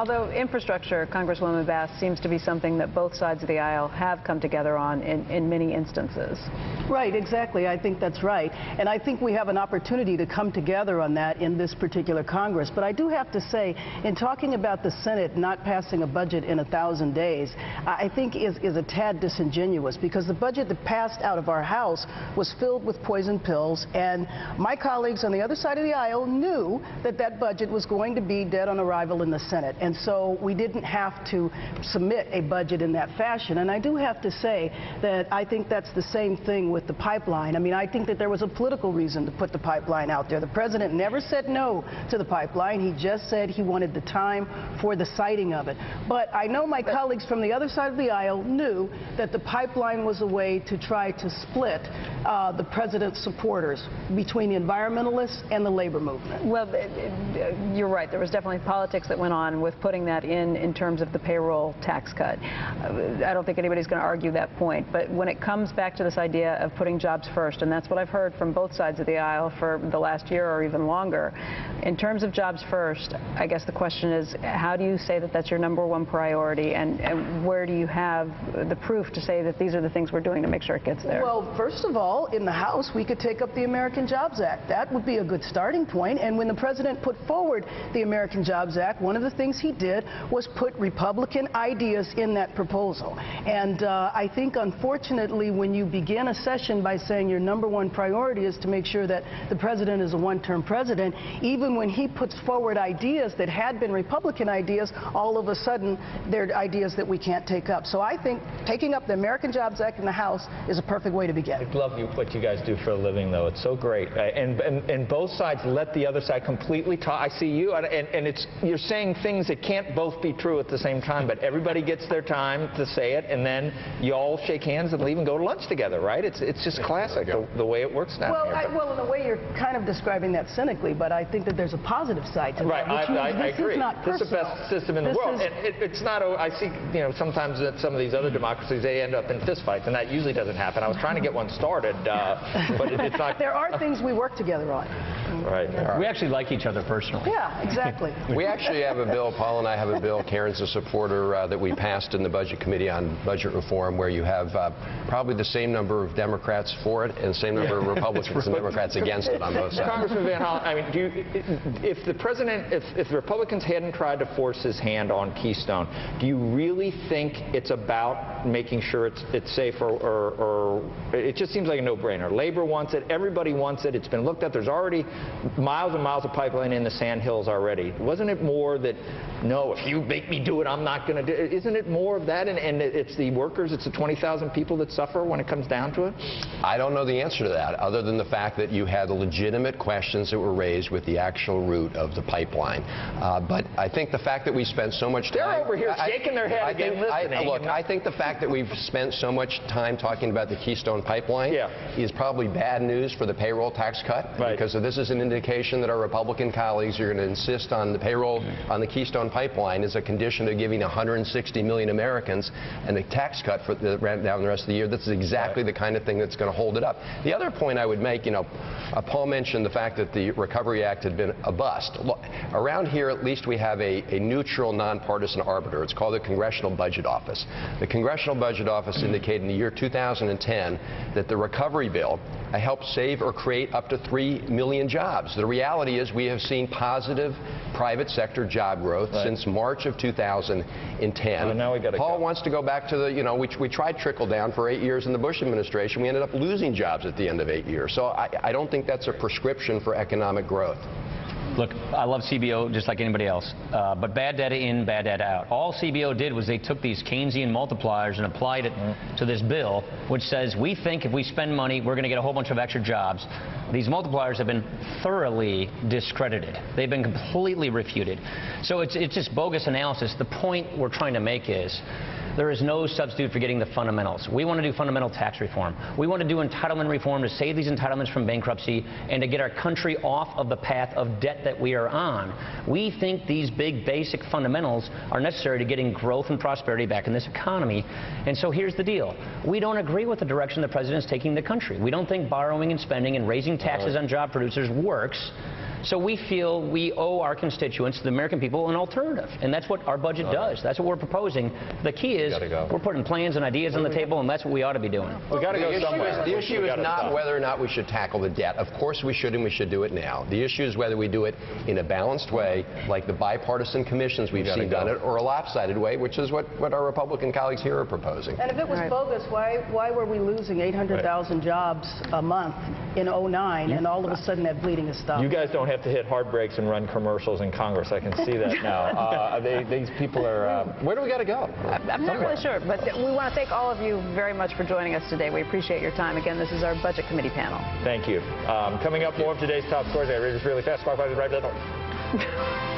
Although infrastructure, Congresswoman Bass, seems to be something that both sides of the aisle have come together on in many instances. Right, exactly. I think that's right. And I think we have an opportunity to come together on that in this particular Congress. But I do have to say, in talking about the Senate not passing a budget in 1,000 days, I think is a tad disingenuous, because the budget that passed out of our House was filled with poison pills, and my colleagues on the other side of the aisle knew that that budget was going to be dead on arrival in the Senate. And so we didn't have to submit a budget in that fashion. And I do have to say that I think that's the same thing with the pipeline. I mean, I think that there was a political reason to put the pipeline out there. The president never said no to the pipeline. He just said he wanted the time for the siting of it. But I know my colleagues from the other side of the aisle knew that the pipeline was a way to try to split the president's supporters between the environmentalists and the labor movement. Well, you're right. There was definitely politics that went on with putting that in terms of the payroll tax cut. I don't think anybody's going to argue that point. But when it comes back to this idea of putting jobs first, and that's what I've heard from both sides of the aisle for the last year or even longer, in terms of jobs first, I guess the question is, how do you say that that's your #1 priority, and where do you have the proof to say that these are the things we're doing to make sure it gets there? Well, first of all, in the House, we could take up the American Jobs Act. That would be a good starting point. And when the president put forward the American Jobs Act, one of the things he did was put Republican ideas in that proposal. And I think, unfortunately, when you begin a session by saying your #1 priority is to make sure that the president is a one-term president, even when he puts forward ideas that had been Republican ideas, all of a sudden they're ideas that we can't take up. So I think taking up the American Jobs Act in the House is a perfect way to begin. I love what you guys do for a living, though. It's so great. And both sides let the other side completely talk. I see you, and you're saying things that can't both be true at the same time, but everybody gets their time to say it, and then you all shake hands and leave and go to lunch together, right? It's just classic, the way it works down here. Well, in a way, you're kind of describing that cynically, but I think that there's a positive side to that. Right, I agree. Is not this is the best system in the world. And it's not, I see, sometimes that some of these other democracies, they end up in fistfights, and that usually doesn't happen. I was trying to get one started, but it's not. There are things we work together on. Right. We actually like each other personally. Yeah, exactly. We actually have a bill, Paul and I have a bill, Karen's a supporter, that we passed in the Budget Committee on budget reform, where you have probably the same number of Democrats for it and the same number of Republicans and Democrats against it on both sides. Congressman Van Hollen, I mean, if the president, if the Republicans hadn't tried to force his hand on Keystone, do you really think it's about making sure it's safe, or it just seems like a no-brainer? Labor wants it, everybody wants it, it's been looked at, there's already miles and miles of pipeline in the sand hills already. Wasn't it more that, no, if you make me do it, I'm not going to do it? Isn't it more of that, and it's the workers, it's the 20,000 people that suffer when it comes down to it? I don't know the answer to that, other than the fact that you had legitimate questions that were raised with the actual route of the pipeline. But I think the fact that we spent so much time... They're over here shaking their head again, listening. Look, I think the fact that we've spent so much time talking about the Keystone Pipeline is probably bad news for the payroll tax cut, because this is an indication that our Republican colleagues are going to insist on the payroll on the Keystone Pipeline as a condition of giving 160 million Americans and the tax cut for down the rest of the year. That's exactly the kind of thing that's going to hold it up. The other point I would make, Paul mentioned the fact that the Recovery Act had been a bust. Look, around here, at least we have a neutral, nonpartisan arbiter. It's called the Congressional Budget Office. The Congressional Budget Office indicated in the year 2010 that the recovery bill helped save or create up to 3 million jobs. The reality is we have seen positive private sector job growth since March of 2010. Well, now we gotta Paul wants to go back to the, we tried trickle down for 8 years in the Bush administration. We ended up losing jobs at the end of 8 years. So I don't think that's a prescription for economic growth. Look, I love CBO just like anybody else, but bad data in, bad data out. All CBO did was they took these Keynesian multipliers and applied it to this bill, which says we think if we spend money, we're going to get a whole bunch of extra jobs. These multipliers have been thoroughly discredited. They've been completely refuted. So it's just bogus analysis. The point we're trying to make is there is no substitute for getting the fundamentals. We want to do fundamental tax reform. We want to do entitlement reform to save these entitlements from bankruptcy and to get our country off of the path of debt that we are on. We think these big basic fundamentals are necessary to getting growth and prosperity back in this economy. And so here's the deal. We don't agree with the direction the president is taking the country. We don't think borrowing and spending and raising taxes on job producers works. So we feel we owe our constituents, the American people, an alternative. And that's what our budget does. That's what we're proposing. The key is we're putting plans and ideas on the table, and that's what we ought to be doing. We got to go somewhere. The issue is not whether or not we should tackle the debt. Of course we should, and we should do it now. The issue is whether we do it in a balanced way, like the bipartisan commissions we've seen done it, or a lopsided way, which is what our Republican colleagues here are proposing. And if it was bogus, why were we losing 800,000 jobs a month in 2009, and all of a sudden that bleeding has stopped? You guys don't have to hit hard brakes and run commercials in Congress. I can see that now. These people are, where do we got to go? I'm not really sure, but we want to thank all of you very much for joining us today. We appreciate your time. Again, this is our Budget Committee panel. Thank you. Coming up, more of today's top stories. I read this really fast. Squawk, right back.